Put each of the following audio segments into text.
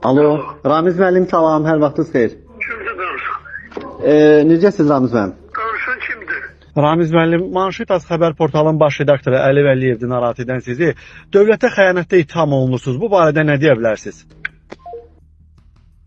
Alo, Ramiz müəllim salam, hər vaxtınız xeyir. Kimdir danışan? Necəsiz Ramiz müəllim? Danışan kimdir? Ramiz müəllim, Manşet.az xəbər portalının baş redaktoru Əli Vəliyevdir narahat edən sizi. Dövlətə xəyanətdə ittiham olunursunuz. Bu barədə nə deyə bilərsiniz?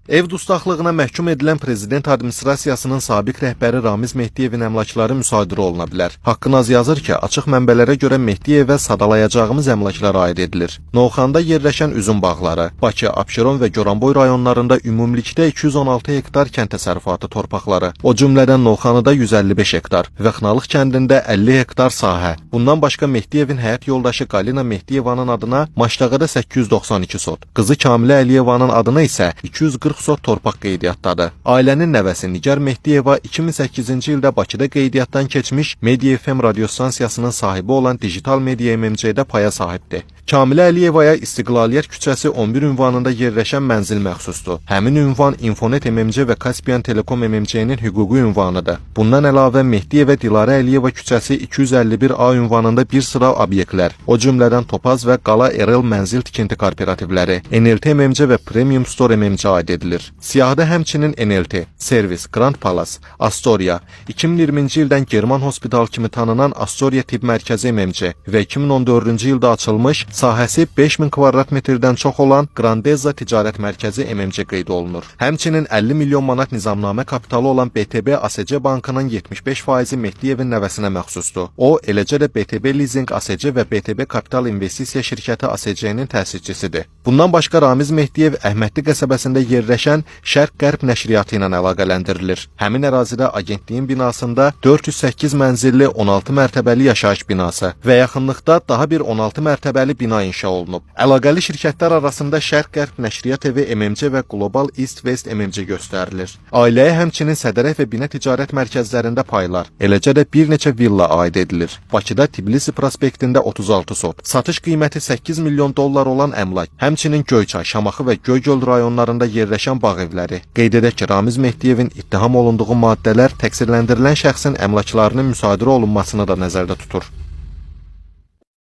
Ev dustaqlığına məhkum edilən prezident administrasiyasının sabiq rəhbəri Ramiz Mehdiyevin əmlakları müsadirə oluna bilər. Haqqınaz yazır ki, açıq mənbələrə görə Mehdiyevə sadalayacağımız əmlaklar aid edilir. Novxanda yerləşən üzüm bağları, Bakı, Abşeron və Goranboy rayonlarında ümumilikdə 216 hektar kənd təsərrüfatı torpaqları, o cümlədən Novxanıda 155 hektar, Vəxnalıq kəndində 50 hektar sahə. Bundan başqa Mehdiyevin həyat yoldaşı Qalina Mehdiyevanın adına Maştağada 892 sot, qızı Kamilə Əliyevanın adına isə 240 sot torpaq qeydiyyatdadır. Ailənin nəvəsi Nigar Mehdiyeva 2008-ci ildə Bakıda qeydiyyatdan keçmiş Media FM radiostansiyasının sahibi olan Digital Media MMC-də paya sahibdir. Kamilə Əliyevaya İstiqlaliyyət küçəsi 11 ünvanında yerləşən mənzil məxsusdur. Həmin ünvan Infonet MMC və Kaspian Telekom MMC-nin hüquqi ünvanıdır. Bundan əlavə Mehdiyevə Dilarə Əliyeva küçəsi 251A ünvanında bir sıra obyektlər, o cümlədən Topaz və Qala Erel mənzil tikinti kooperativləri, NLT MMC və Premium Store MMC aid edilir. Siyahıda həmçinin NLT, Servis, Grand Palace, Astoria, 2020-ci ildən German Hospital kimi tanınan Astoria Tibb Mərkəzi MMC və 2014-cü ildə açılmış sahəsi 5000 kvadrat metrdən çox olan Grandeza Ticarət Mərkəzi MMC qeyd olunur. Həmçinin 50 milyon manat nizamnamə kapitalı olan BTB ASC Bankının 75% Mehdiyevin nəvəsinə məxsusdur. O, eləcə də BTB Leasing ASC və BTB Kapital İnvestisiya şirkəti ASC-nin təsisçisidir. Bundan başqa Ramiz Mehdiyev Əhmədli qəsəbəsində yerləşən Şərq-Qərb nəşriyyatı ilə əlaqələndirilir. Həmin ərazidə agentliyin binasında 408 mənzilli 16 mərtəbəli yaşayış binası və yaxınlıqda daha bir 16 mərtəbəli bina inşa olunub. Əlaqəli şirkətlər arasında Şərq-Qərb Nəşriyyat evi MMC və Global East-West MMC göstərilir. Ailəyə həmçinin Sədərək və Binə ticarət mərkəzlərində paylar, eləcə də bir neçə villa aid edilir. Bakıda Tbilisi prospektində 36 sot, satış qiyməti 8 milyon dollar olan əmlak, həmçinin Göyçay, Şamaxı və Göygöl rayonlarında yerləşən bağ evləri. Qeyd edək ki, Ramiz Mehdiyevin ittiham olunduğu maddələr təqsirləndirilən şəxsin əmlaklarının müsadirə olunmasını da nəzərdə tutur.